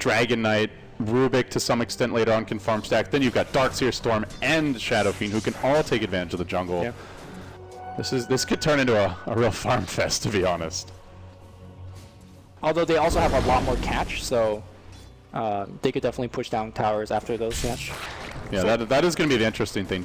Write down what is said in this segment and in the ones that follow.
Dragon Knight, Rubik to some extent later on can farm stack. Then you've got Darkseer, Storm, and Shadow Fiend who can all take advantage of the jungle. Yeah. This could turn into a real farm fest, to be honest. Although they also have a lot more catch, so they could definitely push down towers after those catch. Yeah, so that is going to be the interesting thing.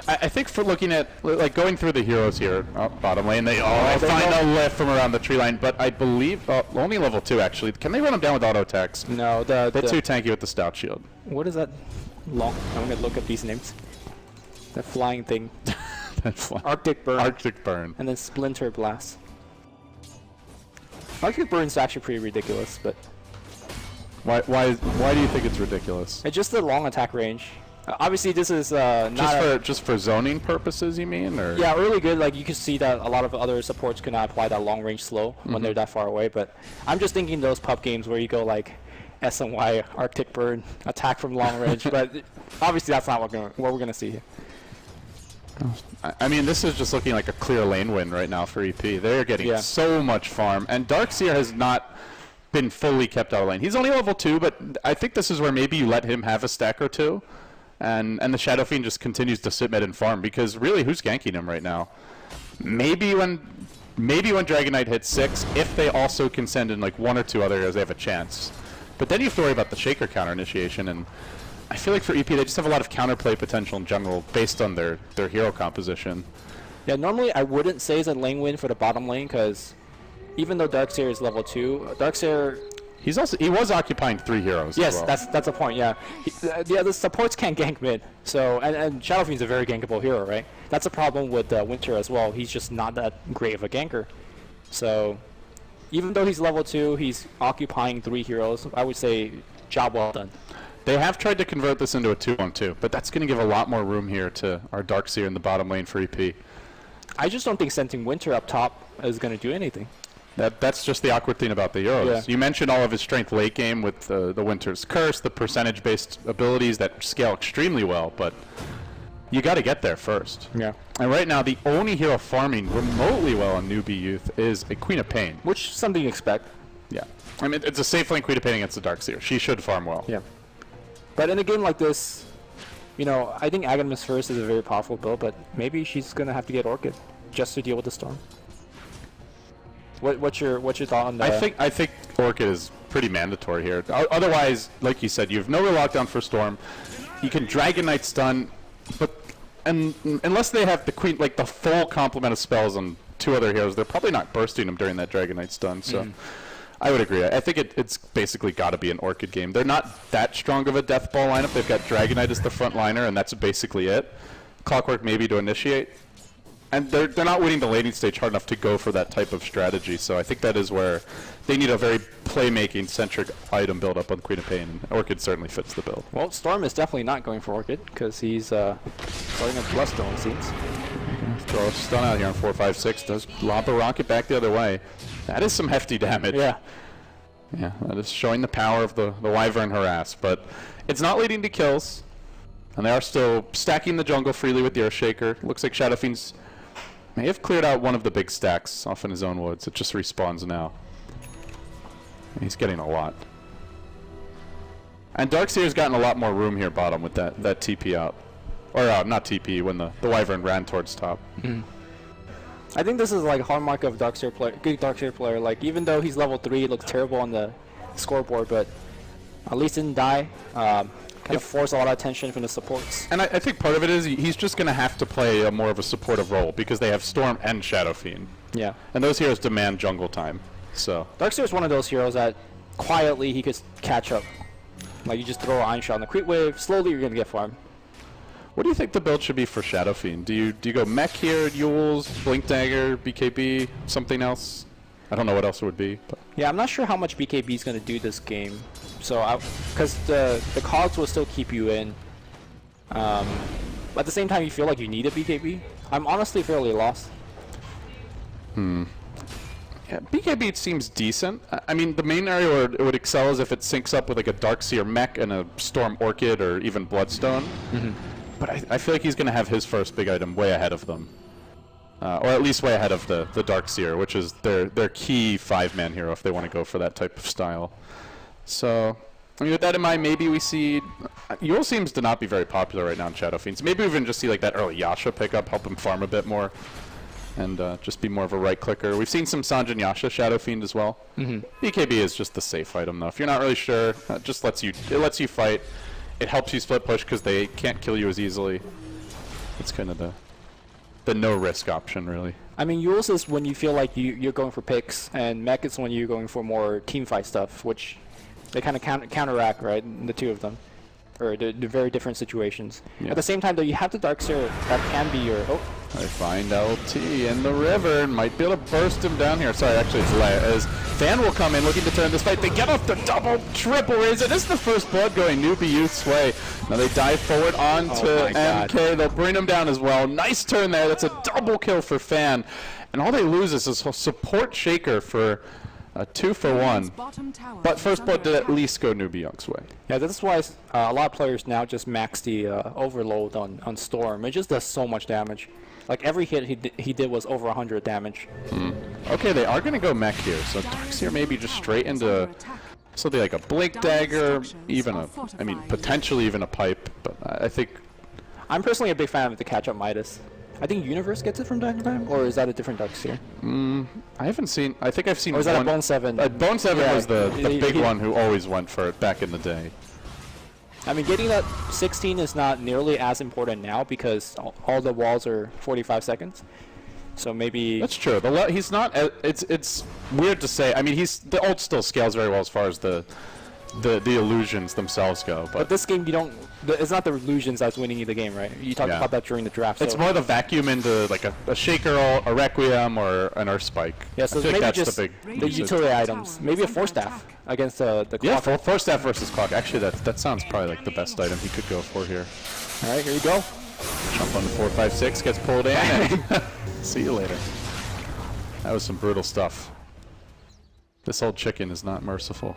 I think for looking at, like, going through the heroes here, bottom lane, they find a lift from around the tree line, but I believe only level 2 actually. Can they run them down with auto attacks? No, they're too tanky with the stout shield. What is that? I'm gonna look up these names. That flying thing. Arctic Burn. Arctic Burn. And then Splinter Blast. Arctic Burn's actually pretty ridiculous, but. Why do you think it's ridiculous? It's just the long attack range. Obviously, this is not just for zoning purposes, you mean? Or? Yeah, really good. Like you can see that a lot of other supports could not apply that long range slow when they're that far away. But I'm just thinking those pub games where you go like SNY, Arctic Burn, attack from long range. But obviously, that's not what we're gonna see here. I mean, this is just looking like a clear lane win right now for EP. They're getting so much farm, and Darkseer has not been fully kept out of lane. He's only level 2, but I think this is where maybe you let him have a stack or two, and the Shadow Fiend just continues to sit mid and farm, because really, who's ganking him right now? Maybe when Dragon Knight hits 6, if they also can send in like 1 or 2 other heroes, they have a chance. But then you have to worry about the Shaker counter initiation, and I feel like for EP, they just have a lot of counterplay potential in general based on their hero composition. Yeah, normally I wouldn't say it's a lane win for the bottom lane, because even though Darkseer is level 2, Darkseer... He was occupying 3 heroes. Yes, as well. that's a point, yeah. The supports can't gank mid, so... And Shadow Fiend's a very gankable hero, right? That's a problem with Winter as well. He's just not that great of a ganker. So, even though he's level 2, he's occupying 3 heroes. I would say, job well done. They have tried to convert this into a 2-on-2, but that's going to give a lot more room here to our Darkseer in the bottom lane for EP. I just don't think sending Winter up top is going to do anything. That's just the awkward thing about the heroes. Yeah. You mentioned all of his strength late game with the Winter's Curse, the percentage-based abilities that scale extremely well, but you got to get there first. Yeah. And right now, the only hero farming remotely well on NewBee Youth is a Queen of Pain. Which is something you expect. Yeah. I mean, it's a safe lane Queen of Pain against the Darkseer. She should farm well. Yeah. But in a game like this, you know, I think Aghanim First is a very powerful build, but maybe she's going to have to get Orchid just to deal with the Storm. What's your thought on that? I think Orchid is pretty mandatory here. Otherwise, like you said, you have no real lockdown for Storm. You can Dragon Knight stun, but unless they have the Queen, like the full complement of spells on 2 other heroes, they're probably not bursting them during that Dragon Knight stun. So I would agree. I think it's basically got to be an Orchid game. They're not that strong of a death ball lineup. They've got Dragon Knight as the front liner, and that's basically it. Clockwork maybe to initiate. And they're not winning the laning stage hard enough to go for that type of strategy. So I think that is where they need a very playmaking-centric item build-up on Queen of Pain. Orchid certainly fits the build. Well, Storm is definitely not going for Orchid, because he's starting a Bloodstone, it seems. Throw a stun out here on 4, 5, 6. Does lob a rocket back the other way. That is some hefty damage. Yeah. Yeah, that is showing the power of the Wyvern Harass. But it's not leading to kills. And they are still stacking the jungle freely with the Earthshaker. Looks like Shadow Fiend's may have cleared out one of the big stacks off in his own woods. It just respawns now. He's getting a lot. And Darkseer's gotten a lot more room here bottom with that TP out. Or not TP, when the Wyvern ran towards top. I think this is like a hallmark of Darkseer player, good Darkseer player. Like, even though he's level 3, it looks terrible on the scoreboard, but at least didn't die. Kind of force a lot of attention from the supports. And I think part of it is he's just going to have to play a more of a supportive role because they have Storm and Shadow Fiend. Yeah. And those heroes demand jungle time. So Darkseer is one of those heroes that quietly he could catch up. Like, you just throw an Iron Shot on the creep wave, slowly you're going to get farm. What do you think the build should be for Shadow Fiend? Do you go mech here, Yules, Blink Dagger, BKB, something else? I don't know what else it would be. But. Yeah, I'm not sure how much BKB is going to do this game. So, because the cogs will still keep you in. But at the same time, you feel like you need a BKB. I'm honestly fairly lost. Yeah, BKB seems decent. I mean, the main area where it would excel is if it syncs up with like a Darkseer mech and a Storm Orchid or even Bloodstone. But I feel like he's going to have his first big item way ahead of them. Or at least way ahead of the Darkseer, which is their key 5-man hero if they want to go for that type of style. So I mean, with that in mind, maybe we see... Yule seems to not be very popular right now in Shadow Fiends. Maybe we even just see like that early Yasha pickup, help him farm a bit more, and just be more of a right clicker. We've seen some Sanjin Yasha Shadow Fiend as well. BKB is just the safe item though. If you're not really sure, it just lets you fight. It helps you split push because they can't kill you as easily. It's kind of the no risk option really. I mean, Yule's is when you feel like you're going for picks, and Mech is when you're going for more team fight stuff, which they kind of counteract, right? The two of them, or the very different situations. Yeah. At the same time, though, you have the Darkseer that can be your. Oh, I find LT in the river and might be able to burst him down here. Sorry, actually it's Leia. As Fan will come in looking to turn this fight. They get off the double, triple raise. It is the first blood going NewBee Youth's way. Now they dive forward onto MK. They'll bring him down as well. Nice turn there. That's a double kill for Fan. And all they lose is a support shaker for a 2-for-1. But first blood did at least go NewBee Young's way. yeah, that's why a lot of players now just max the overload on Storm. It just does so much damage. Like every hit he did was over 100 damage. Okay, they are going to go mech here. So Darkseer maybe just straight into something like a Blink Dagger, even potentially even a pipe. But I think... I'm personally a big fan of the catch-up Midas. I think Universe gets it from time to time, or is that a different Darkseer? I haven't seen... I think I've seen Or is that a Bone 7? Bone 7 Yeah, was the big one who always went for it back in the day. I mean, getting that 16 is not nearly as important now because all the walls are 45 seconds. So maybe... That's true. He's not... It's weird to say. I mean, the ult still scales very well as far as the illusions themselves go. But this game, you don't... It's not the illusions that's winning you the game, right? You talked about that during the draft. It's more the vacuum into like a Shaker ult, a Requiem, or an Earth Spike. Yeah, so maybe that's just the utility items. Maybe a Force Staff against the Clock. Yeah, Force Staff versus Clock. Actually, that sounds probably like the best item he could go for here. All right, here you go. Jump on the 4-5-6, gets pulled in, and see you later. That was some brutal stuff. This old chicken is not merciful.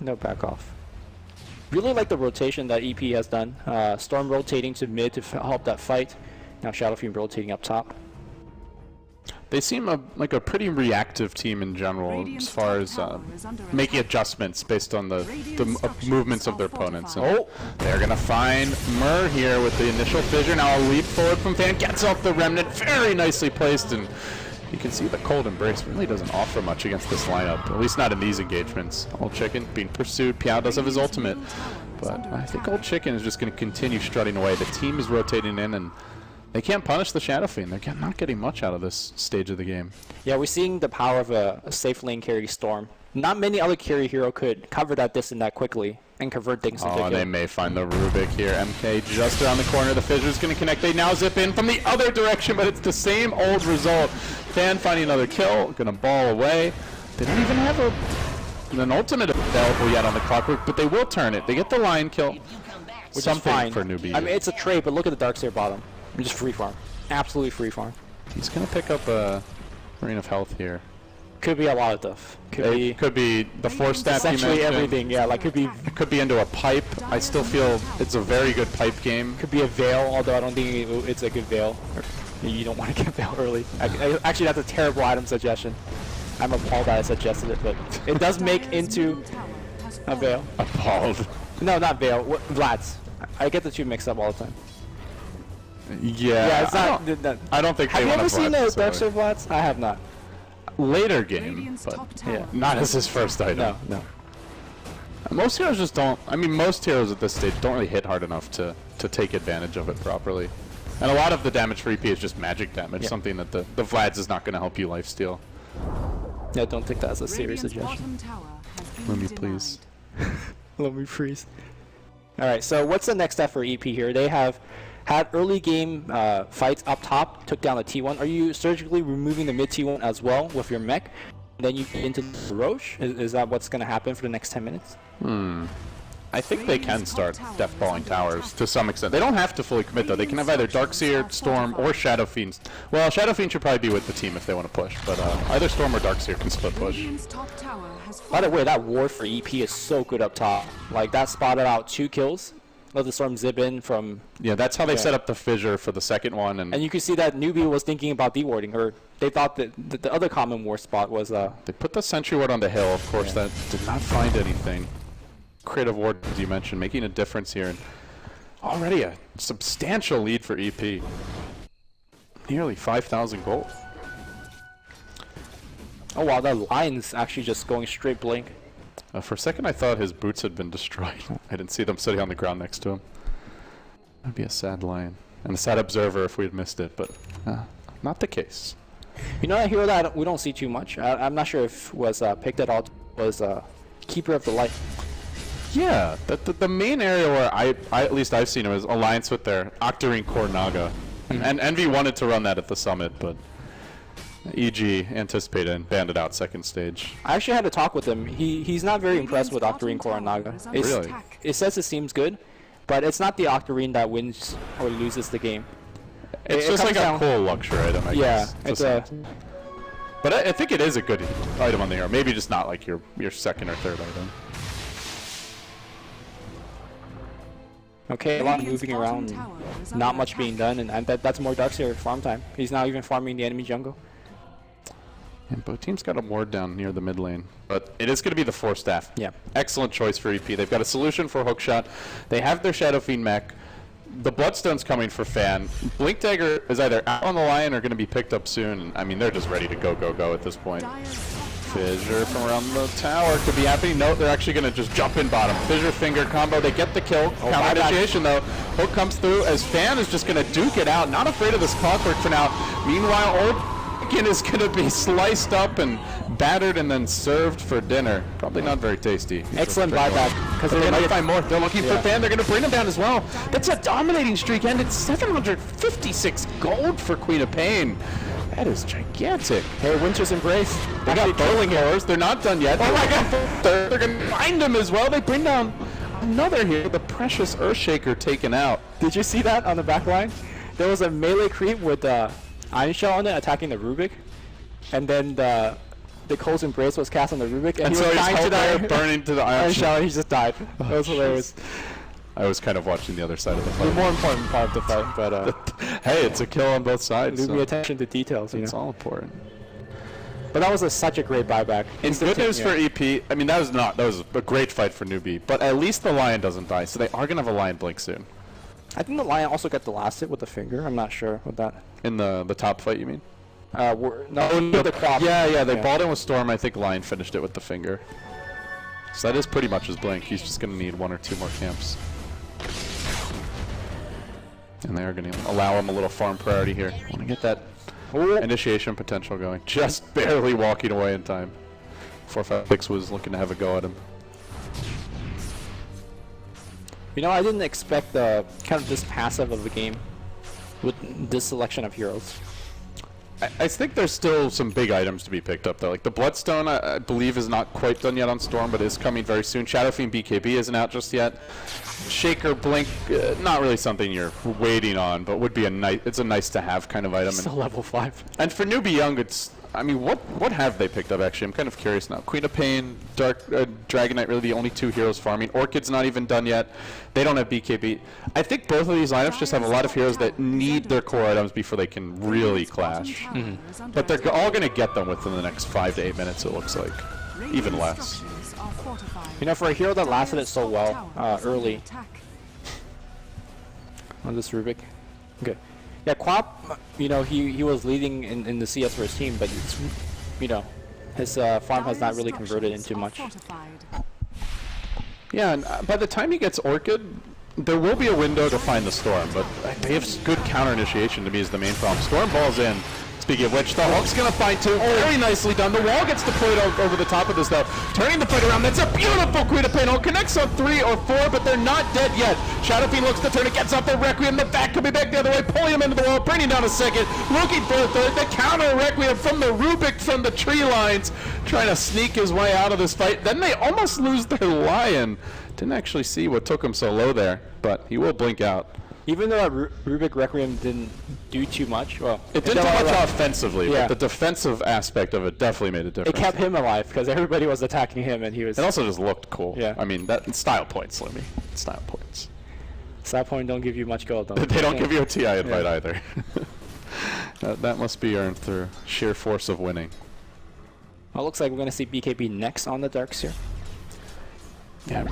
No, back off. Really like the rotation that EP has done. Storm rotating to mid to help that fight. Now Shadow Fiend rotating up top. They seem like a pretty reactive team in general as far as making adjustments based on the movements of their opponents. And they're going to find Myrrh here with the initial fissure. Now a leap forward from Fan, gets off the Remnant, very nicely placed, and you can see the Cold Embrace really doesn't offer much against this lineup, at least not in these engagements. Old Chicken being pursued, Piao does have his ultimate, but I think Old Chicken is just going to continue strutting away. The team is rotating in, and they can't punish the Shadow Fiend. They're not getting much out of this stage of the game. Yeah, we're seeing the power of a safe lane carry Storm. Not many other carry hero could cover that distance that quickly and convert things into kill. They may find the Rubik here. MK just around the corner. The Fissure's going to connect. They now zip in from the other direction, but it's the same old result. Fan finding another kill. Going to ball away. They don't even have an ultimate available yet on the Clockwork, but they will turn it. They get the Lion kill. Which is fine for NewBee. I mean, it's a trade, but look at the Darkseer bottom. Just free farm. Absolutely free farm. He's going to pick up a Ring of Health here. Could be a lot of stuff. Could be the Force Staff. Essentially everything, yeah. Like it could be into a pipe. I still feel it's a very good pipe game. Could be a Veil, although I don't think it's a good Veil. You don't want to get Veil early. Actually, that's a terrible item suggestion. I'm appalled that I suggested it, but it does make into a Veil. Appalled? No, not Veil. Vlad's. I get the two mixed up all the time. Yeah, it's not. I don't think. Have you ever seen the Darkseer Vlad's? I have not. Later game, but not as his first item. No. Most heroes just don't. I mean, most heroes at this stage don't really hit hard enough to take advantage of it properly. And a lot of the damage for EP is just magic damage, something that the Vlad's is not going to help you lifesteal. Yeah, don't take that as a serious suggestion. Let me please. Let me freeze. Alright, so what's the next step for EP here? They have had early game fights up top, took down the T1. Are you surgically removing the mid T1 as well with your mech? Then you get into the Roche? Is that what's going to happen for the next 10 minutes? I think they can start deathballing towers to some extent. They don't have to fully commit though. They can have either Darkseer, Storm, or Shadow Fiends. Well, Shadow Fiend should probably be with the team if they want to push, but either Storm or Darkseer can split push. By the way, that ward for EP is so good up top. Like, that spotted out 2 kills. Let the Storm zip in from... Yeah, that's how they set up the fissure for the second one. And you can see that NewBee was thinking about dewarding, or they thought that the other common ward spot was... They put the sentry ward on the hill, of course, that did not find anything. creative ward, as you mentioned, making a difference here. And already a substantial lead for EP. Nearly 5,000 gold. Oh wow, that line's actually just going straight blink. For a second, I thought his boots had been destroyed. I didn't see them sitting on the ground next to him. That'd be a sad lion. And a sad observer if we had missed it, but not the case. You know, a hero that we don't see too much. I'm not sure if was picked at all. Was Keeper of the Light. Yeah, the main area where I at least I've seen him is alliance with their Octarine Core Naga. And Envy wanted to run that at the summit, but EG anticipated and banned it out second stage. I actually had a talk with him. He's not very impressed with Octarine Core Naga. Really? It says it seems good, but it's not the Octarine that wins or loses the game. It's just like a cool luxury item, I guess. Yeah, it's a... But I think it is a good item on the hero. Maybe just not like your second or third item. Okay, a lot of moving around, not much being done, and that's more Darkseer farm time. He's now even farming the enemy jungle. And both teams got a ward down near the mid lane. But it is going to be the Force Staff. Yeah. Excellent choice for EP. They've got a solution for Hookshot. They have their Shadow Fiend mech. The Bloodstone's coming for Fan. Blink Dagger is either out on the line or going to be picked up soon. I mean, they're just ready to go at this point. Fissure from around the tower could be happening. No, they're actually going to just jump in bottom. Fissure Finger combo. They get the kill. Counter initiation, though. Hook comes through as Fan is just going to duke it out. Not afraid of this clockwork for now. Meanwhile, Orkin is going to be sliced up and battered and then served for dinner. Probably not very tasty. Excellent buyback. Because they might find more. They're looking for Fan. They're going to bring him down as well. That's a dominating streak. Ended 756 gold for Queen of Pain. That is gigantic. Hey, Winter's Embrace. They got bowling arrows. They're not done yet. Oh my god. They're going to find him as well. They bring down another hero. The precious Earthshaker taken out. Did you see that on the back line? There was a melee creep with Iron Shell on it attacking the Rubik. And then the Cole's Embrace was cast on the Rubik. And he was dying to die. Burning to the Iron Shell. And he just died. That was hilarious. I was kind of watching the other side of the fight. The more important part of the fight, but hey, it's a kill on both sides. Leave me attention to details. It's all important. But that was such a great buyback. It's good news for EP. I mean, that was a great fight for NewBee. But at least the Lion doesn't die, so they are gonna have a Lion blink soon. I think the Lion also got the last hit with the finger. I'm not sure with that. In the top fight, you mean? No, the crop. Yeah, they balled in with Storm. I think Lion finished it with the finger. So that is pretty much his blink. He's just gonna need 1 or 2 more camps. And they are going to allow him a little farm priority here. Want to get that initiation potential going. Just barely walking away in time. 456 was looking to have a go at him. You know, I didn't expect kind of this passive of a game with this selection of heroes. I think there's still some big items to be picked up, though. Like the Bloodstone, I believe, is not quite done yet on Storm, but is coming very soon. Shadow Fiend BKB isn't out just yet. Shaker Blink, not really something you're waiting on, but would be it's a nice to have kind of item. Still level 5. And for NewBee Young, I mean, what have they picked up actually? I'm kind of curious now. Queen of Pain, Dragon Knight, really the only 2 heroes farming. Orchid's not even done yet. They don't have BKB. I think both of these lineups just have a lot of heroes that need their core items before they can really clash. But they're all going to get them within the next 5 to 8 minutes, it looks like. Even less. You know, for a hero that lasted it so well early on this Rubik. Okay. Yeah, Quap, you know, he was leading in the CS for his team, but it's, you know, his farm has not really converted into much. Yeah, and by the time he gets Orchid, there will be a window to find the Storm, but they have good counter initiation to me is the main problem. Storm balls in. Speaking of which, the Hulk's going to find 2. Very nicely done. The wall gets deployed over the top of this, though. Turning the fight around. That's a beautiful Queen of Pain. Ult connects on 3 or 4, but they're not dead yet. Shadow Fiend looks to turn it, gets off the Requiem. The back could be back the other way, pulling him into the wall, bringing down a second. Looking for a third. The counter Requiem from the Rubik from the tree lines. Trying to sneak his way out of this fight. Then they almost lose their Lion. Didn't actually see what took him so low there, but he will blink out. Even though Rubik Requiem didn't do too much, well, it didn't do much offensively, but the defensive aspect of it definitely made a difference. It kept him alive because everybody was attacking him, and he was. It also just looked cool. Yeah. I mean, that style points, Lemmy. Style points. Style point don't give you much gold, though. They don't give you a TI invite either. that must be earned through sheer force of winning. Well, it looks like we're going to see BKB next on the Darkseer. Yeah,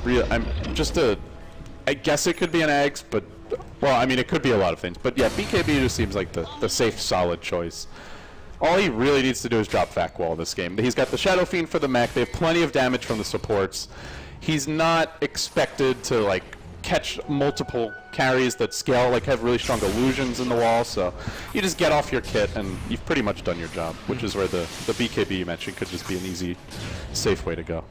I guess it could be an Ags, but, well, I mean, it could be a lot of things. But yeah, BKB just seems like the safe, solid choice. All he really needs to do is drop Fat Wall this game. He's got the Shadow Fiend for the mech. They have plenty of damage from the supports. He's not expected to, like, catch multiple carries that scale, like have really strong illusions in the wall, so you just get off your kit and you've pretty much done your job, which is where the BKB you mentioned could just be an easy, safe way to go.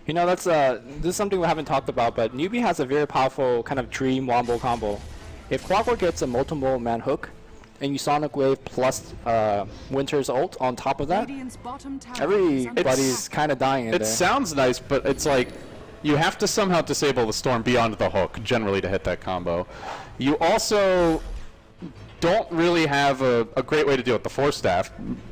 You know, that's this is something we haven't talked about, but NewBee has a very powerful kind of dream wombo combo. If Clockwork gets a multiple man hook, and you Sonic Wave plus Winter's ult on top of that, everybody's kind of dying in there. It sounds nice, but it's like you have to somehow disable the Storm beyond the hook, generally, to hit that combo. You also don't really have a great way to deal with the Force Staff.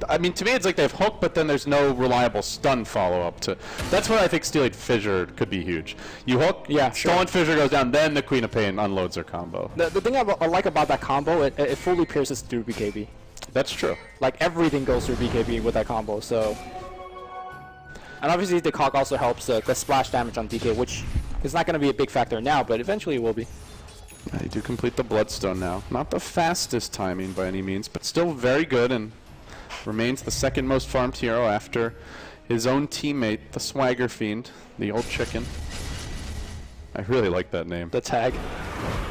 I mean, to me, it's like they have hook, but then there's no reliable stun follow-up to. That's where I think Steelite Fissure could be huge. You hook, yeah, Stolen Fissure goes down, then the Queen of Pain unloads her combo. The thing I like about that combo, it fully pierces through BKB. That's true. Like, everything goes through BKB with that combo, so. And obviously, the Cog also helps the splash damage on DK, which is not going to be a big factor now, but eventually it will be. They do complete the Bloodstone now. Not the fastest timing by any means, but still very good, and remains the second most farmed hero after his own teammate, the Swagger Fiend, the old chicken. I really like that name. The tag.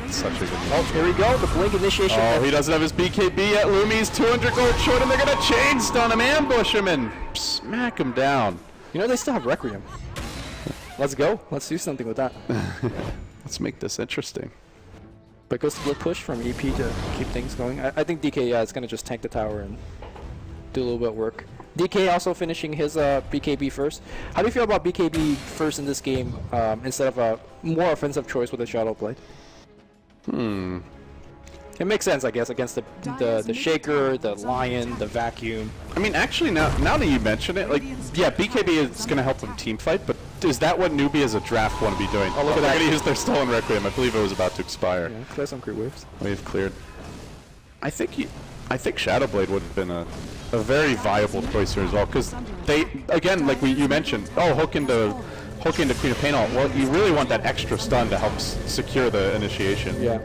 It's such a good name. Oh, here we go, the Blink initiation. Oh, he doesn't have his BKB yet. Lumi's 200 gold short, and they're going to chain stun him, ambush him, and smack him down. You know, they still have Requiem. Let's go. Let's do something with that. Let's make this interesting. But go split push from EP to keep things going. I think DK, yeah, is going to just tank the tower and do a little bit of work. DK also finishing his BKB first. How do you feel about BKB first in this game instead of a more offensive choice with a Shadow Blade? It makes sense, I guess, against the Shaker, the Lion, the Vacuum. I mean, actually, now that you mention it, like, yeah, BKB is going to help them team fight, but is that what NewBee as a draft want to be doing? Oh, look, they're going to use their Stolen Requiem. I believe it was about to expire. Yeah, clear some creep waves. Wave cleared. I think Shadow Blade would have been a very viable choice here as well, because they, again, like you mentioned, hook into Queen of Pain ult. Well, you really want that extra stun to help secure the initiation. Yeah.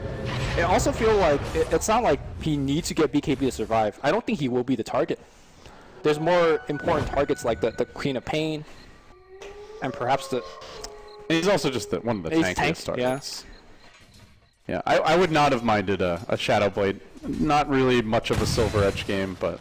I also feel like it's not like he needs to get BKB to survive. I don't think he will be the target. There's more important targets like the Queen of Pain, and perhaps the. And he's also just one of the tankiest targets. Yeah. Yeah, I would not have minded a Shadow Blade. Not really much of a Silver Edge game, but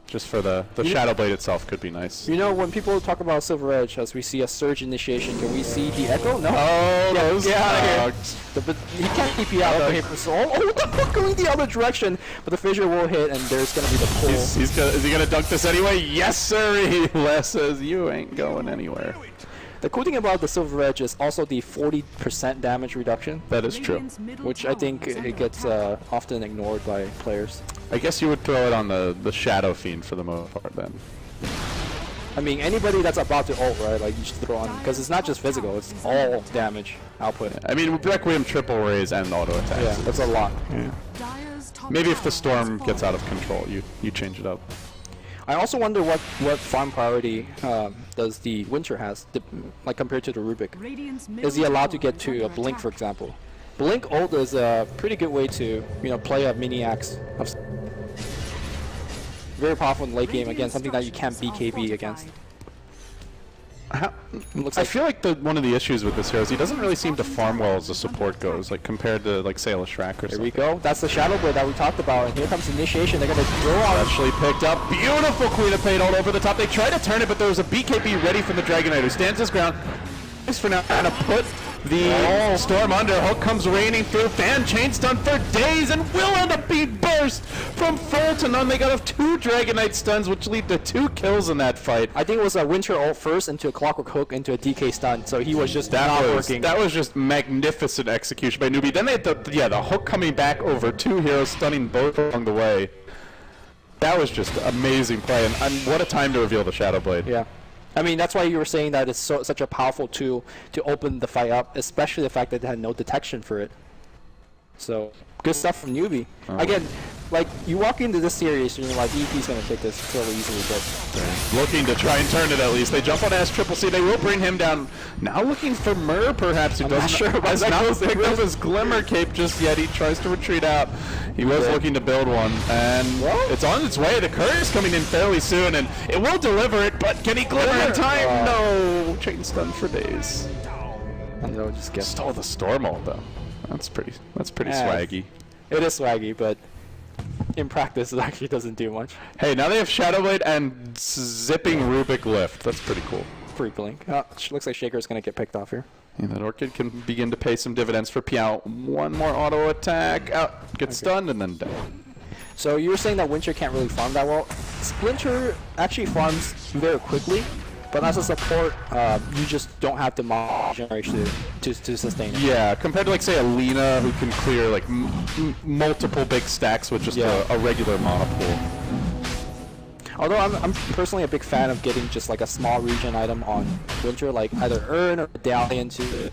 just for the Shadow Blade itself could be nice. You know, when people talk about Silver Edge, as we see a Surge initiation, can we see the Echo? No. Oh, those get out of here. But he can't TP out though. Oh, what the fuck, going the other direction. But the Fissure will hit, and there's going to be the pull. Is he going to dunk this anyway? Yes, sir. Les says, you ain't going anywhere. The cool thing about the Silver Edge is also the 40% damage reduction. That is true. Which I think it gets often ignored by players. I guess you would throw it on the Shadow Fiend for the most part then. I mean, anybody that's about to ult, right? Like, you should throw on, because it's not just physical, it's all damage output. I mean, Requiem triple raise and auto attacks. Yeah, that's a lot. Yeah. Maybe if the Storm gets out of control, you change it up. I also wonder what farm priority does the Winter has, like compared to the Rubik. Is he allowed to get to a Blink, for example? Blink ult is a pretty good way to play a mini axe. Very powerful in late game, again, something that you can't BKB against. I feel like one of the issues with this hero is he doesn't really seem to farm well as the support goes, like compared to like say a Shrek or something. There we go. That's the Shadow Blade that we talked about, and here comes initiation. They're gonna throw on. Actually picked up. Beautiful Queen of Pain all over the top. They try to turn it, but there was a BKB ready from the Dragon Knight who stands his ground. Thanks for now trying to put the Storm under. Hook comes raining through. Fan chain stun for days and will end up being burst from full to none. They got off 2 Dragon Knight stuns, which lead to 2 kills in that fight. I think it was a Winter ult first into a Clockwork Hook into a DK stun, so he was just not working. That was just magnificent execution by NewBee. Then they had the Hook coming back over 2 heroes, stunning both along the way. That was just amazing play, and what a time to reveal the Shadow Blade. Yeah. I mean, that's why you were saying that it's such a powerful tool to open the fight up, especially the fact that it had no detection for it. So good stuff from NewBee. Again, like you walk into this series and you're like, EP's gonna take this fairly easily, but looking to try and turn it at least. They jump on S-Triple-C. They will bring him down. Now looking for Mur, perhaps, who has not picked up his Glimmer Cape just yet. He tries to retreat out. He was looking to build one, and it's on its way. The Courier is coming in fairly soon, and it will deliver it, but can he Glimmer in time? No! Chain stun for days. And they'll just get Stole the Storm ult, though. That's pretty swaggy. It is swaggy, but in practice, it actually doesn't do much. Hey, now they have Shadow Blade and zipping Rubik Lift. That's pretty cool. Free blink. Looks like Shaker's going to get picked off here. Yeah, that Orchid can begin to pay some dividends for Piao. One more auto attack. Out. Gets stunned and then down. So you were saying that Winter can't really farm that well. Splinter actually farms very quickly, but as a support, you just don't have the mana generation to sustain it. Yeah, compared to, like, say, a Lina who can clear, like, multiple big stacks with just a regular mana pool. Although I'm personally a big fan of getting just like a small regen item on Winter, like either Urn or Medallion to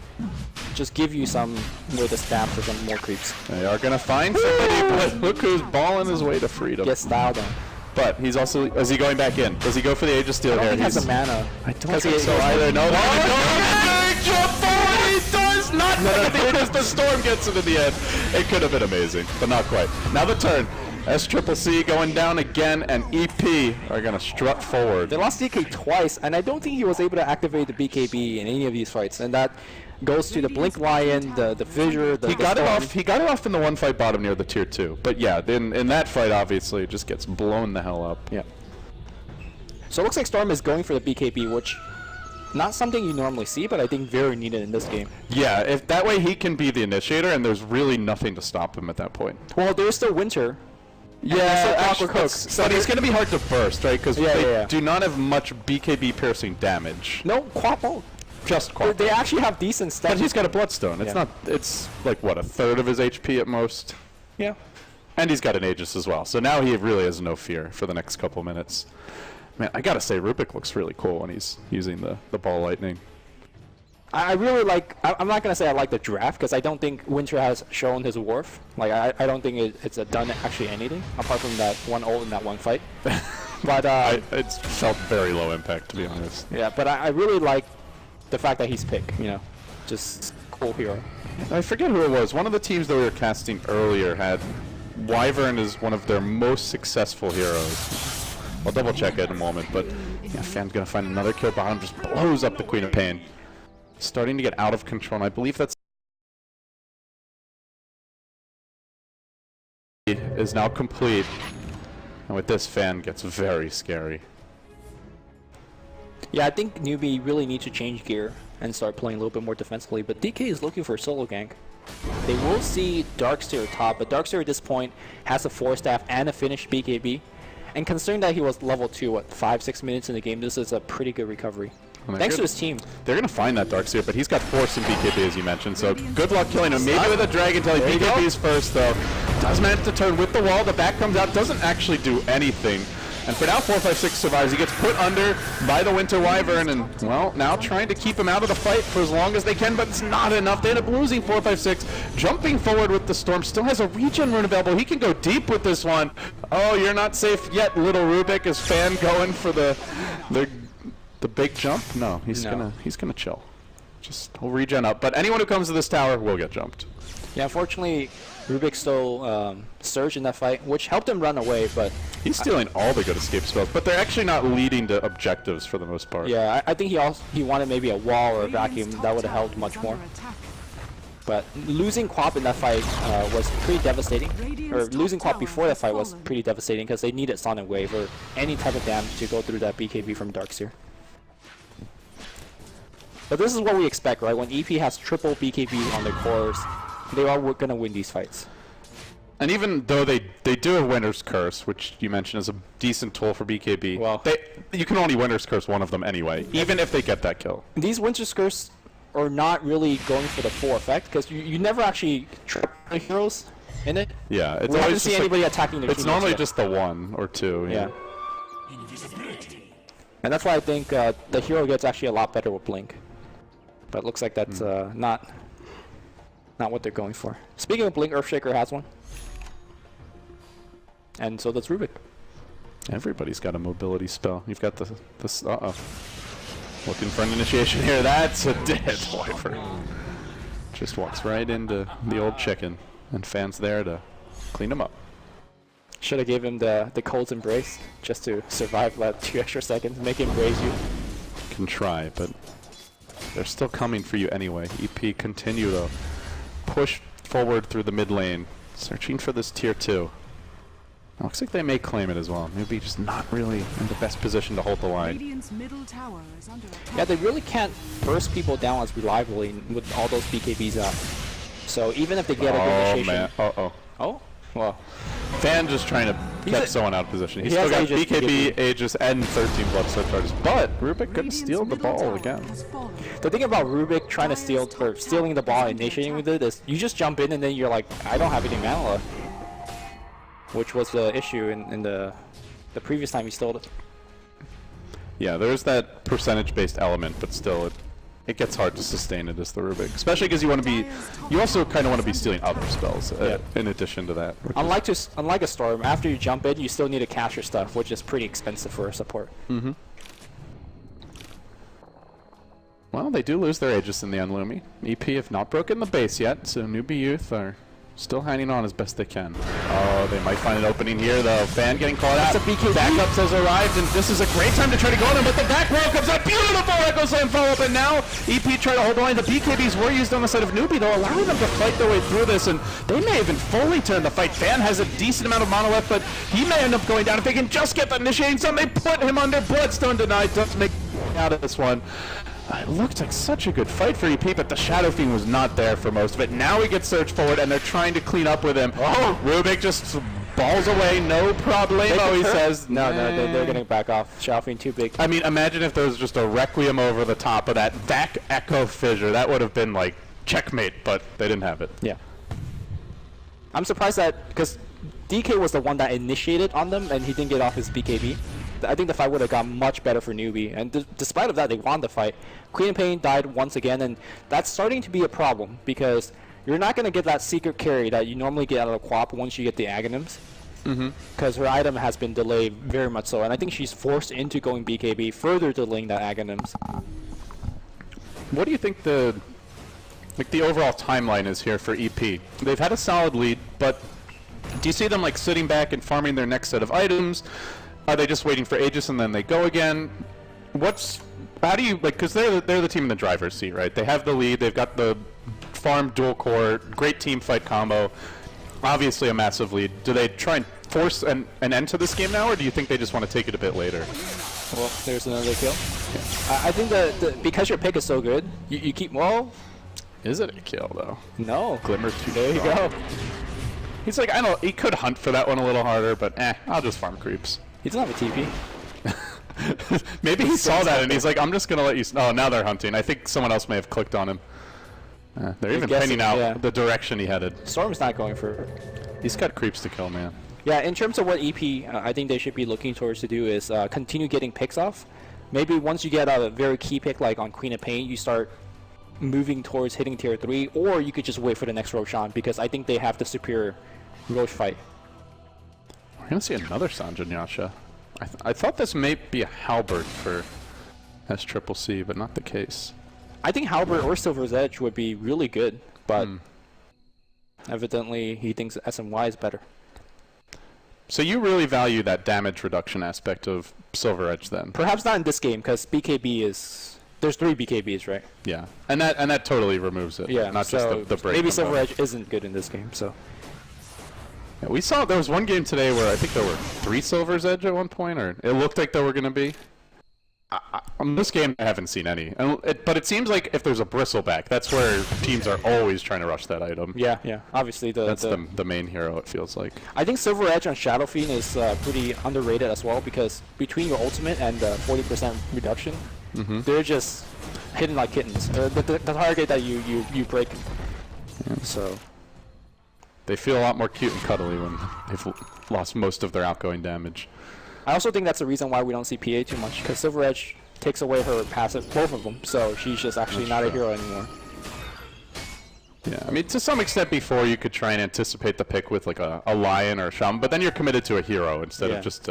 just give you some way to spam for some more creeps. They are going to find somebody, but look who's balling his way to freedom. Get styled on. But he's also, is he going back in? Does he go for the Age of Steel I don't here? think he has the mana. I don't think so either. No, big jump forward, he does not because the Storm gets it in the end. It could have been amazing, but not quite. Now the turn. S-Triple-C going down again, and EP are going to strut forward. They lost DK twice, and I don't think he was able to activate the BKB in any of these fights, and that goes to the Blink Lion, the Fissure, the He got it off in the one fight bottom near the tier 2. But yeah, in that fight, obviously, it just gets blown the hell up. Yeah. So it looks like Storm is going for the BKB, which not something you normally see, but I think very needed in this game. Yeah, if that way he can be the initiator, and there's really nothing to stop him at that point. Well, there's still Winter. Yeah, but he's going to be hard to burst, right? Because they do not have much BKB piercing damage. No, Quapple. Just Quapple. They actually have decent stats. But he's got a Bloodstone. It's not. It's like, what, a third of his HP at most? Yeah. And he's got an Aegis as well. So now he really has no fear for the next couple minutes. Man, I got to say, Rubik looks really cool when he's using the Ball Lightning. I really like, I'm not going to say I like the draft, because I don't think Winter has shown his worth. Like, I don't think it's done actually anything, apart from that one ult in that one fight. But it's felt very low impact, to be honest. Yeah, but I really like the fact that he's picked, you know. Just cool hero. I forget who it was. One of the teams that we were casting earlier had Wyvern as one of their most successful heroes. I'll double check it in a moment, but yeah, Fan's going to find another kill bottom, just blows up the Queen of Pain. Starting to get out of control, and I believe that's is now complete. And with this, Fan gets very scary. Yeah, I think NewBee really need to change gear and start playing a little bit more defensively, but DK is looking for a solo gank. They will see Darkseer top, but Darkseer at this point has a 4-staff and a finished BKB. And considering that he was level 2, what, 5-6 minutes in the game, this is a pretty good recovery. Thanks to his team. They're going to find that Darkseer, but he's got Force and BKB, as you mentioned, so good luck killing him. Maybe with a Dragon Tail. BKB's first, though. Does manage to turn with the wall. The back comes out. Doesn't actually do anything. And for now, 456 survives. He gets put under by the Winter Wyvern, and, well, now trying to keep him out of the fight for as long as they can, but it's not enough. They end up losing 456. Jumping forward with the Storm. Still has a regen rune available. He can go deep with this one. Oh, you're not safe yet, little Rubik. Is Fan going for the big jump? No, he's gonna chill. Just he'll regen up. But anyone who comes to this tower will get jumped. Yeah, unfortunately, Rubik stole Surge in that fight, which helped him run away, but he's stealing all the good escape spells, but they're actually not leading to objectives for the most part. Yeah, I think he wanted maybe a wall or a vacuum. That would have helped much more. But losing Quap in that fight was pretty devastating. Or losing Quap before that fight was pretty devastating because they needed Sonic Wave or any type of damage to go through that BKB from Darkseer. But this is what we expect, right? When EP has triple BKB on their cores, they are going to win these fights. And even though they do have Winter's Curse, which you mentioned is a decent tool for BKB, well, you can only Winter's Curse one of them anyway, even if they get that kill. These Winter's Curse are not really going for the full effect, because you never actually trap the heroes in it. Yeah, it's we always haven't seen anybody attacking the It's normally just the 1 or 2. Yeah. And that's why I think the hero gets actually a lot better with Blink. But it looks like that's not not what they're going for. Speaking of Blink, Earthshaker has one. And so does Rubik. Everybody's got a mobility spell. You've got this. Uh-oh. Looking for an initiation here. That's a dead Wyvern. Just walks right into the old chicken, and Fan's there to clean him up. Should have gave him the cold embrace just to survive that 2 extra seconds, make him raise you. Can try, but they're still coming for you anyway. EP continue to push forward through the mid lane, searching for this tier 2. Looks like they may claim it as well. NewBee just not really in the best position to hold the line. Middle tower is under attack. Yeah, they really can't burst people down as reliably with all those BKBs out. So even if they get a good initiation... Man. Uh-oh. Oh? Well... Fan just trying to get someone out of position. He's He still has got Aegis, BKB, Aegis, and 13 blood surcharges. But Rubik could steal the ball again. The thing about Rubik trying to steal, or stealing the ball and initiating with it is you just jump in and then you're like, I don't have any mana left. Which was the issue in the previous time he stole it. Yeah, there's that percentage-based element, but still, it gets hard to sustain it as the Rubik. Especially because you also kind of want to be stealing other spells in addition to that. Unlike a Storm, after you jump in, you still need to cash your stuff, which is pretty expensive for a support. Mm-hmm. Well, they do lose their Aegis in the Unlumi. EP have not broken the base yet, so NewBee Youth are still hanging on as best they can. Oh, they might find an opening here, though. Fan getting caught out. Backups has arrived, and this is a great time to try to go on him, but the back row comes out. Beautiful Echo Slam follow-up, and now EP try to hold the line. The BKBs were used on the side of NewBee, though, allowing them to fight their way through this, and they may even fully turn the fight. Fan has a decent amount of mana left, but he may end up going down. If they can just get the initiating stun, they put him under. Bloodstone denied. Doesn't make out of this one. It looked like such a good fight for EP, but the Shadow Fiend was not there for most of it. Now he gets surged forward, and they're trying to clean up with him. Oh, Rubik just balls away, no problemo, he says. No, they're going to back off. Shadow Fiend too big. I mean, imagine if there was just a Requiem over the top of that Vac Echo Fissure. That would have been like checkmate, but they didn't have it. Yeah. I'm surprised that, because DK was the one that initiated on them, and he didn't get off his BKB. I think the fight would have gone much better for NewBee, and despite of that, they won the fight. Queen of Pain died once again, and that's starting to be a problem, because you're not going to get that secret carry that you normally get out of the Quap once you get the Aghanims, because her item has been delayed very much so, and I think she's forced into going BKB, further delaying that Aghanims. What do you think the overall timeline is here for EP? They've had a solid lead, but do you see them like sitting back and farming their next set of items? Are they just waiting for Aegis and then they go again? How do you, like, because they're the team in the driver's seat, right? They have the lead, they've got the farm dual core, great team fight combo, obviously a massive lead. Do they try and force an end to this game now, or do you think they just want to take it a bit later? Well, there's another kill. Yeah. I think that because your pick is so good, you keep, well... Is it a kill, though? No. Glimmer too There you go. He's like, I don't, he could hunt for that one a little harder, but I'll just farm creeps. He doesn't have a TP. Maybe he saw that and he's like, I'm just going to let you... Oh, now they're hunting. I think someone else may have clicked on him. They're even pinning out the direction he headed. Storm's not going for... He's got creeps to kill, man. Yeah, in terms of what EP, I think they should be looking towards to do is continue getting picks off. Maybe once you get a very key pick like on Queen of Pain, you start moving towards hitting tier 3, or you could just wait for the next Roshan, because I think they have the superior Rosh fight. We're going to see another Sanjin Yasha. I thought this may be a Halberd for SCCC, but not the case. I think Halberd or Silver's Edge would be really good, but evidently he thinks SMY is better. So you really value that damage reduction aspect of Silver Edge then? Perhaps not in this game, because BKB is... There's 3 BKBs, right? Yeah, and that totally removes it. Yeah, not so just the break. Maybe Silver Edge isn't good in this game, so... Yeah, we saw there was one game today where I think there were 3 Silver's Edge at one point, or it looked like there were going to be. On this game, I haven't seen any. But it seems like if there's a Bristleback, that's where teams are always trying to rush that item. Yeah. Obviously, that's the main hero, it feels like. I think Silver Edge on Shadow Fiend is pretty underrated as well, because between your ultimate and 40% reduction, they're just hidden like kittens. The target that you break. Yeah. So... They feel a lot more cute and cuddly when they've lost most of their outgoing damage. I also think that's the reason why we don't see PA too much, because Silver Edge takes away her passive, both of them, so she's just actually not a hero anymore. Yeah, I mean, to some extent before you could try and anticipate the pick with like a lion or a shaman, but then you're committed to a hero instead of just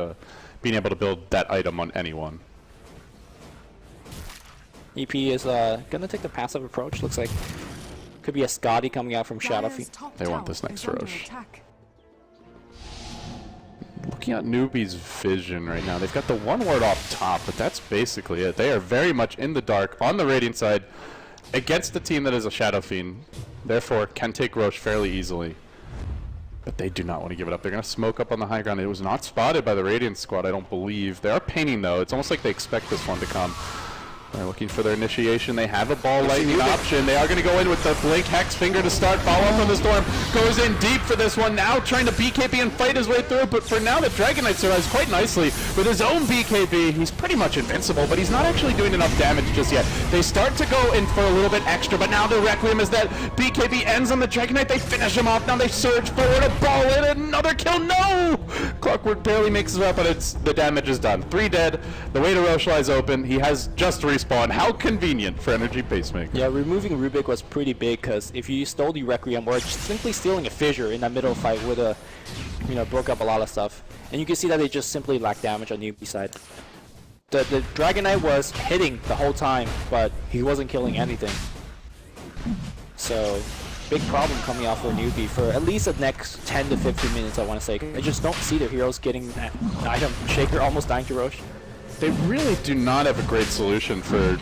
being able to build that item on anyone. EP is gonna take the passive approach. Looks like could be a Scotty coming out from Dire's Shadowfiend. top They want tower this next is under Roche. attack. Looking at NewBee's vision right now, they've got the one ward off top, but that's basically it. They are very much in the dark on the Radiant side against a team that is a Shadow Fiend, therefore can take Roche fairly easily. But they do not want to give it up. They're going to smoke up on the high ground. It was not spotted by the Radiant squad, I don't believe. They are painting, though. It's almost like they expect this one to come. They're looking for their initiation. They have a ball lightning option. They are going to go in with the Blink Hex Finger to start. Follow up on the Storm. Goes in deep for this one. Now trying to BKB and fight his way through. But for now, the Dragon Knight survives quite nicely with his own BKB. He's pretty much invincible, but he's not actually doing enough damage just yet. They start to go in for a little bit extra, but now the Requiem is that BKB ends on the Dragon Knight. They finish him off. Now they surge forward. A ball in. Another kill. No! Clockwork barely makes it up, but the damage is done. 3 dead. The way to Roche lies open. He has just respawned. How convenient for Energy Pacemaker. Yeah, removing Rubik was pretty big because if you stole the Requiem or just simply stealing a Fissure in that middle fight would have, broke up a lot of stuff. And you can see that they just simply lack damage on NewBee side. The Dragon Knight was hitting the whole time, but he wasn't killing anything. So, big problem coming out for NewBee for at least the next 10 to 15 minutes, I want to say. I just don't see their heroes getting that item. Shaker almost dying to Roche. They really do not have a great solution for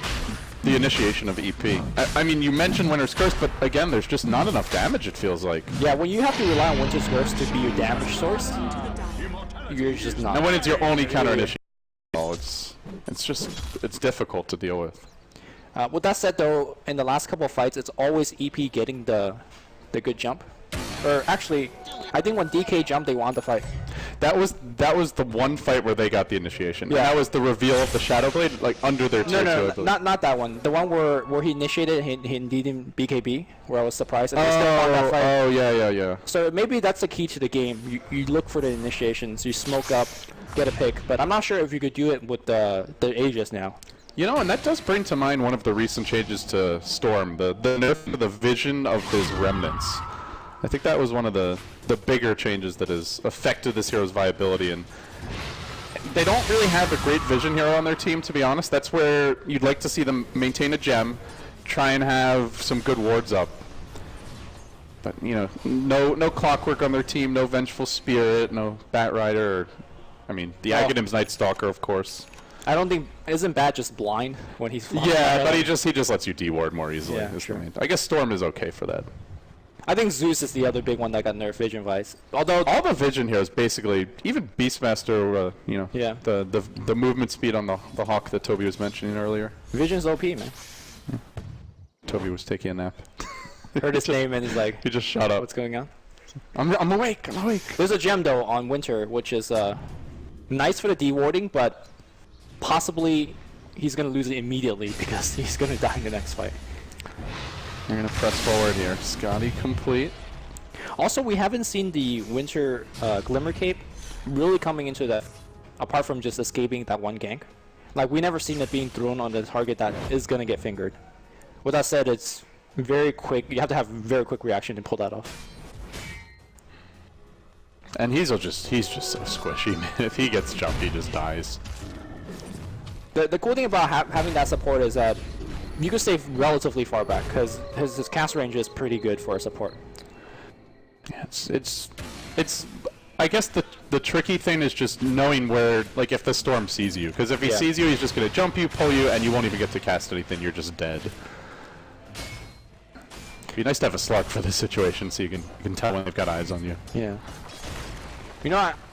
the initiation of EP. I mean, you mentioned Winter's Curse, but again, there's just not enough damage, it feels like. Yeah, when you have to rely on Winter's Curse to be your damage source, you're just not. And when it's your only counter initiation, it's difficult to deal with. With that said, though, in the last couple of fights, it's always EP getting the good jump. Or actually, I think when DK jumped, they won the fight. That was the one fight where they got the initiation. Yeah. And that was the reveal of the Shadow Blade, like under their tier 2. No, not that one. The one where he initiated, he indeed in BKB, where I was surprised. And they still won that fight. Oh, yeah. So maybe that's the key to the game. You look for the initiations, you smoke up, get a pick. But I'm not sure if you could do it with the Aegis now. And that does bring to mind one of the recent changes to Storm, the nerf of the vision of his remnants. I think that was one of the bigger changes that has affected this hero's viability, and they don't really have a great vision hero on their team, to be honest. That's where you'd like to see them maintain a gem, try and have some good wards up. But, no Clockwork on their team, no Vengeful Spirit, no Bat Rider, or, the Aghanim's Night Stalker, of course. I don't think isn't Bat just blind when he's flying? Yeah, but he just lets you deward more easily. Yeah, sure. I guess Storm is okay for that. I think Zeus is the other big one that got nerfed vision-wise. Although all the vision heroes basically, even Beastmaster, Yeah. the movement speed on the Hawk that Toby was mentioning earlier. Vision's OP, man. Toby was taking a nap. Heard his name and he's like, he just shut up. what's going on? I'm awake. There's a gem though on Winter, which is nice for the dewarding, but possibly he's gonna lose it immediately because he's gonna die in the next fight. They're going to press forward here. Scotty complete. Also, we haven't seen the Winter Glimmer Cape really coming into that, apart from just escaping that one gank. Like, we never seen it being thrown on the target that is going to get fingered. With that said, it's very quick. You have to have very quick reaction to pull that off. And he's just so squishy, man. If he gets jumped, he just dies. The cool thing about having that support is that you can stay relatively far back because his cast range is pretty good for a support. Yeah, it's I guess the tricky thing is just knowing where, like, if the Storm sees you, because if he sees you, he's just going to jump you, pull you, and you won't even get to cast anything. You're just dead. It'd be nice to have a Slug for this situation so you can tell when they've got eyes on you. Yeah.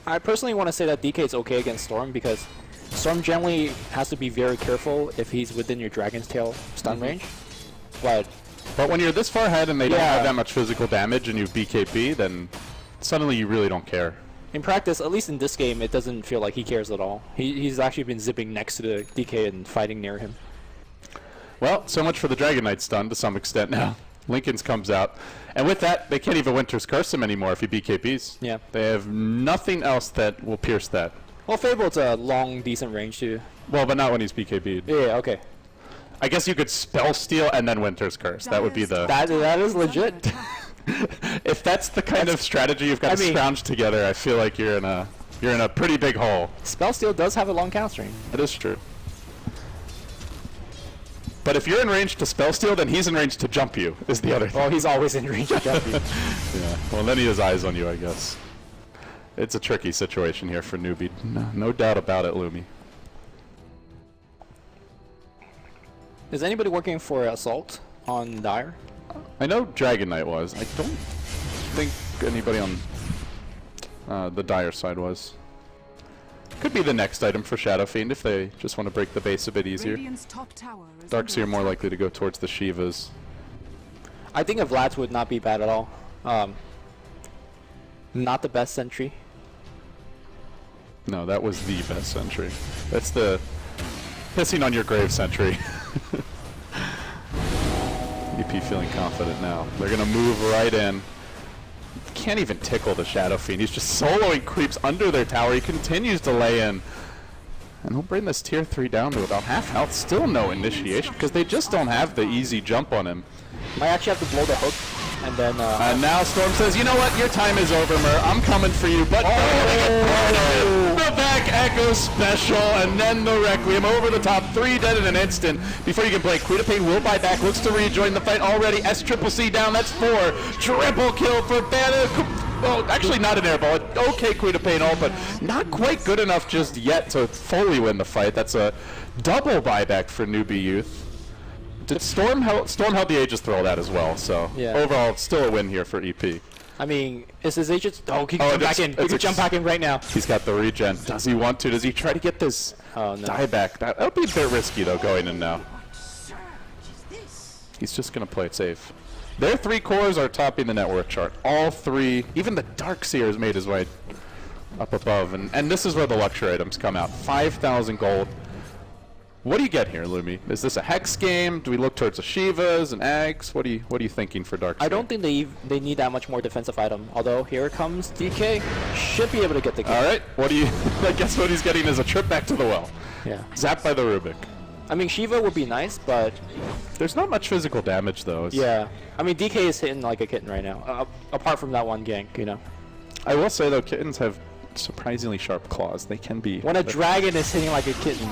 I personally want to say that DK is okay against Storm because Storm generally has to be very careful if he's within your Dragon's Tail stun range. But when you're this far ahead and they don't have that much physical damage and you have BKB, then suddenly you really don't care. In practice, at least in this game, it doesn't feel like he cares at all. He's actually been zipping next to the DK and fighting near him. Well, so much for the Dragon Knight stun to some extent now. Lincoln's comes out. And with that, they can't even Winter's Curse him anymore if he BKBs. Yeah. They have nothing else that will pierce that. Well, Fable's a long, decent range too. Well, but not when he's BKB'd. Yeah, okay. I guess you could spell steal and then Winter's Curse. That would be the. That is legit. If that's the kind of strategy you've got to scrounge together, I feel like you're in a pretty big hole. Spell Steal does have a long cast range. That is true. But if you're in range to spell steal, then he's in range to jump you, is the other thing. Well, he's always in range to jump you. Yeah, well, then he has eyes on you, I guess. It's a tricky situation here for NewBee. No doubt about it, Lumi. Is anybody working for Assault on Dire? I know Dragon Knight was. I don't think anybody on the Dire side was. Could be the next item for Shadow Fiend if they just want to break the base a bit easier. Radiant's top tower is Darkseer under more attack. likely to go towards the Shivas. I think a Vlad's would not be bad at all. Not the best sentry. No, that was the best sentry. That's the pissing on your grave sentry. EP feeling confident now. They're going to move right in. Can't even tickle the Shadow Fiend. He's just soloing creeps under their tower. He continues to lay in. And he'll bring this tier 3 down to about half health. Still no initiation because they just don't have the easy jump on him. Might actually have to blow the hook and then... And now Storm says, you know what, your time is over, Mer. I'm coming for you. But the back echo special and then the Requiem over the top. 3 dead in an instant. Before you can play, Queen of Pain will buy back. Looks to rejoin the fight already. S-triple-C down. That's 4. Triple kill for Banner. Well, actually not an airball. Okay, Queen of Pain ult, but not quite good enough just yet to fully win the fight. That's a double buyback for NewBee Youth. Did Storm held the Aegis throw that as well, so overall still a win here for EP. I mean, is his Aegis... Oh, he can jump back in. He can jump back in right now. He's got the regen. Does he want to? Does he try to get this dieback? That'll be a bit risky, though, going in now. He's just going to play it safe. Their 3 cores are topping the net worth chart. All 3. Even the Darkseer has made his way up above. And this is where the luxury items come out. 5,000 gold. What do you get here, Lumi? Is this a Hex game? Do we look towards the Shivas and Ags? What are you thinking for Darkseer? I don't think they need that much more defensive item. Although here comes DK, should be able to get the game. All right. What do you? I guess what he's getting is a trip back to the well. Yeah. Zapped by the Rubik. I mean, Shiva would be nice, but there's not much physical damage though. Yeah. I mean, DK is hitting like a kitten right now. Apart from that one gank, you know. I will say though, kittens have surprisingly sharp claws. They can be. When a dragon is hitting like a kitten.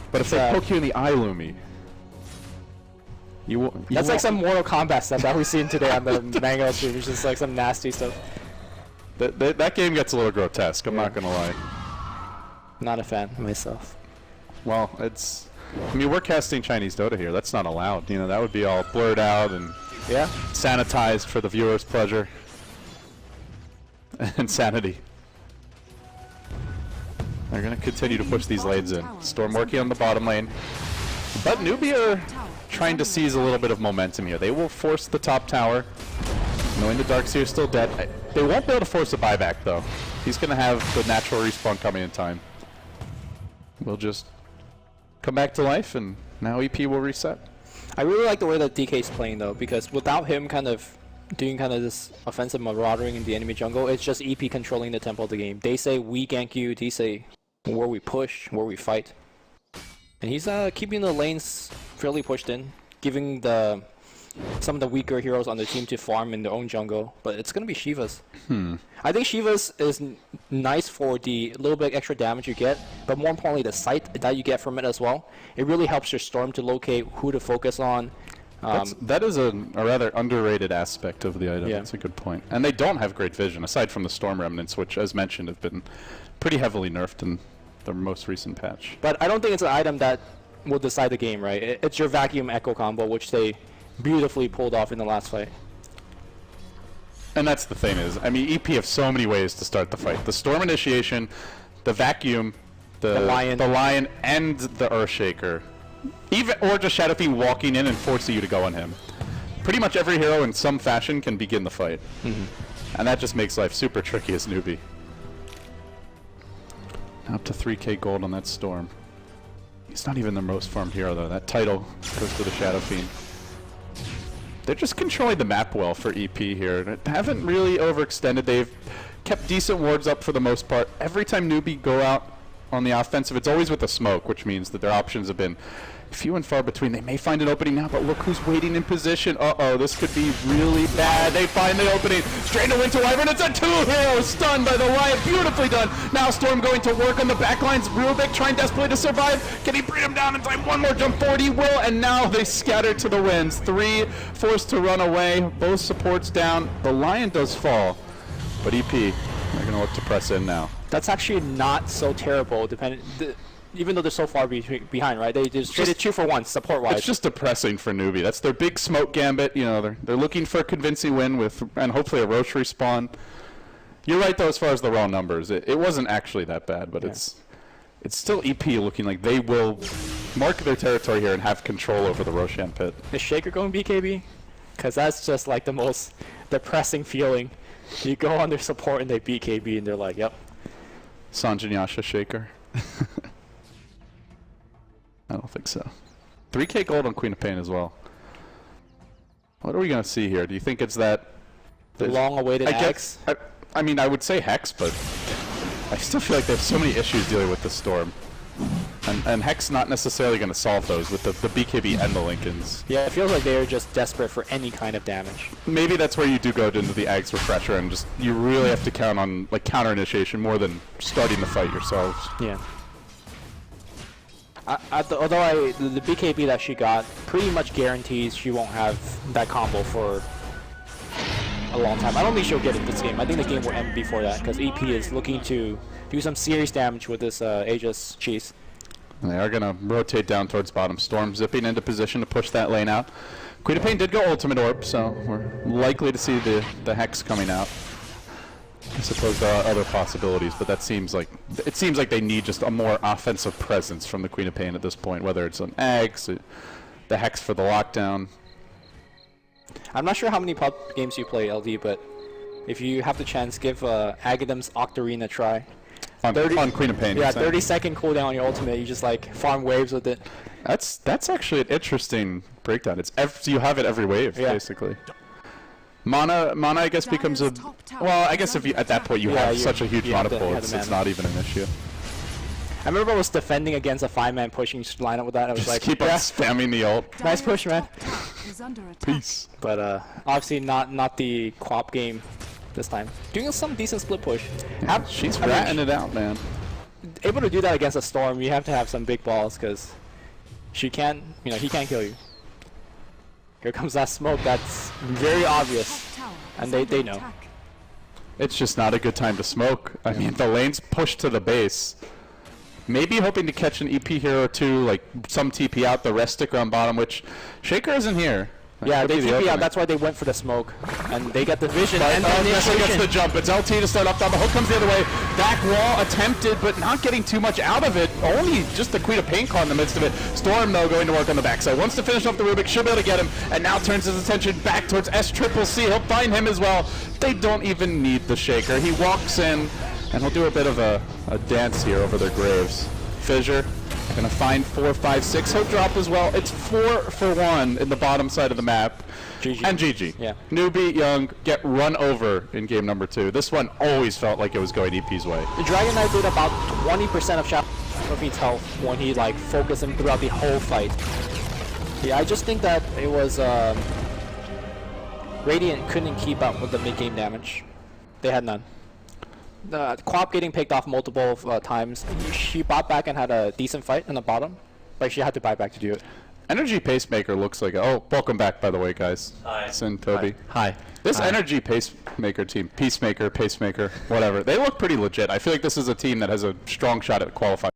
But if they poke you in the eye, Lumi, that's like some Mortal Kombat stuff that we've seen today on the manga stream. It's just like some nasty stuff. That game gets a little grotesque, I'm not going to lie. Not a fan myself. Well, I mean, we're casting Chinese Dota here. That's not allowed. You know, that would be all blurred out and sanitized for the viewer's pleasure and sanity. They're going to continue to push these lanes in. Storm working on the bottom lane. But NewBee are trying to seize a little bit of momentum here. They will force the top tower, knowing the Darkseer is still dead. They won't be able to force a buyback, though. He's going to have the natural respawn coming in time. We'll just come back to life, and now EP will reset. I really like the way that DK's playing, though, because without him kind of doing kind of this offensive marauding in the enemy jungle, it's just EP controlling the tempo of the game. They say we gank you, they say where we push, where we fight. And he's keeping the lanes fairly pushed in, giving some of the weaker heroes on the team to farm in their own jungle. But it's going to be Shivas. I think Shivas is nice for the little bit extra damage you get, but more importantly the sight that you get from it as well. It really helps your Storm to locate who to focus on. That is a rather underrated aspect of the item. That's a good point. And they don't have great vision, aside from the Storm Remnants, which, as mentioned, have been pretty heavily nerfed in the most recent patch. But I don't think it's an item that will decide the game, right? It's your Vacuum Echo combo, which they beautifully pulled off in the last fight. And that's the thing is, I mean, EP have so many ways to start the fight. The Storm Initiation, the Vacuum, the Lion, and the Earthshaker. Or just Shadow Fiend walking in and forcing you to go on him. Pretty much every hero in some fashion can begin the fight. And that just makes life super tricky as NewBee. Up to 3k gold on that Storm. He's not even the most farmed hero though. That title goes to the Shadow Fiend. They're just controlling the map well for EP here. They haven't really overextended. They've kept decent wards up for the most part. Every time NewBee go out on the offensive, it's always with a smoke, which means that their options have been few and far between. They may find an opening now, but look who's waiting in position. Uh-oh, this could be really bad. They find the opening. Straight to Winter Wyvern. It's a 2-hero stunned by the Riot. Beautifully done. Now Storm going to work on the backlines. Rubik trying desperately to survive. Can he bring him down in time? One more jump forward. He will, and now they scatter to the winds. 3 forced to run away. Both supports down. The Lion does fall, but EP, they're going to look to press in now. That's actually not so terrible, even though they're so far behind, right? They just traded 2 for 1 support-wise. It's just depressing for NewBee. That's their big smoke gambit. You know, they're looking for a convincing win and hopefully a Roche respawn. You're right though, as far as the raw numbers, it wasn't actually that bad, but it's still EP looking like they will mark their territory here and have control over the Roshan pit. Is Shaker going BKB? Because that's just like the most depressing feeling. You go on their support and they BKB and they're like, yep. Sanjanyasha Shaker. I don't think so. 3K gold on Queen of Pain as well. What are we going to see here? Do you think it's that... The long-awaited Hex? I mean, I would say Hex, but I still feel like they have so many issues dealing with the Storm. And Hex not necessarily going to solve those with the BKB and the Lincolns. Yeah, it feels like they are just desperate for any kind of damage. Maybe that's where you do go into the Ags Refresher and just you really have to count on like counter initiation more than starting the fight yourselves. Yeah. Although the BKB that she got pretty much guarantees she won't have that combo for a long time. I don't think she'll get it this game. I think the game will end before that because EP is looking to do some serious damage with this Aegis cheese. And they are going to rotate down towards bottom. Storm zipping into position to push that lane out. Queen of Pain did go Ultimate Orb, so we're likely to see the Hex coming out. I suppose there are other possibilities, but it seems like they need just a more offensive presence from the Queen of Pain at this point, whether it's an Ags, the Hex for the lockdown. I'm not sure how many pub games you play, LD, but if you have the chance, give Agadam's Octarine a try. On Queen of Pain. Yeah, 30-second cooldown on your ultimate. You just like farm waves with it. That's actually an interesting breakdown. You have it every wave, basically. Mana, I guess, becomes a... Well, I guess if you at that point you have such a huge mana pool, it's not even an issue. I remember I was defending against a 5-man pushing lineup with that. I was just like, keep on spamming the ult. Nice push, man. Peace. But obviously not the co-op game this time. Doing some decent split push. Yeah, she's ratting it out, man. Able to do that against a Storm, you have to have some big balls because he can't kill you. Here comes that smoke. That's very obvious, and they know. It's just not a good time to smoke. I mean, the lane's pushed to the base. Maybe hoping to catch an EP hero or two, like some TP out, the rest stick around bottom, which Shaker isn't here. Yeah, they TP out, that's why they went for the smoke. And they get the vision and the initiation. Gets the jump. It's LT to start off down. The hook comes the other way. Back wall attempted, but not getting too much out of it. Only just the Queen of Pain caught in the midst of it. Storm, though, going to work on the backside. Wants to finish off the Rubik. Should be able to get him. And now turns his attention back towards SCCC. He'll find him as well. They don't even need the Shaker. He walks in, and he'll do a bit of a dance here over their graves. Fissure. Gonna find 4, 5, 6. He'll drop as well. It's 4 for 1 in the bottom side of the map. GG. And GG. Yeah. NewBee, Young, get run over in game number 2. This one always felt like it was going EP's way. The Dragon Knight did about 20% of Shadowfiend's health when he like focused him throughout the whole fight. Yeah, I just think that it was Radiant couldn't keep up with the mid-game damage. They had none. Co-op getting picked off multiple times. She bought back and had a decent fight in the bottom, but she had to buy back to do it. Energy Pacemaker looks like... Oh, welcome back, by the way, guys. Hi. Sin, Toby. Hi. This Energy Pacemaker team, Peacemaker, Pacemaker, whatever, they look pretty legit. I feel like this is a team that has a strong shot at qualifying.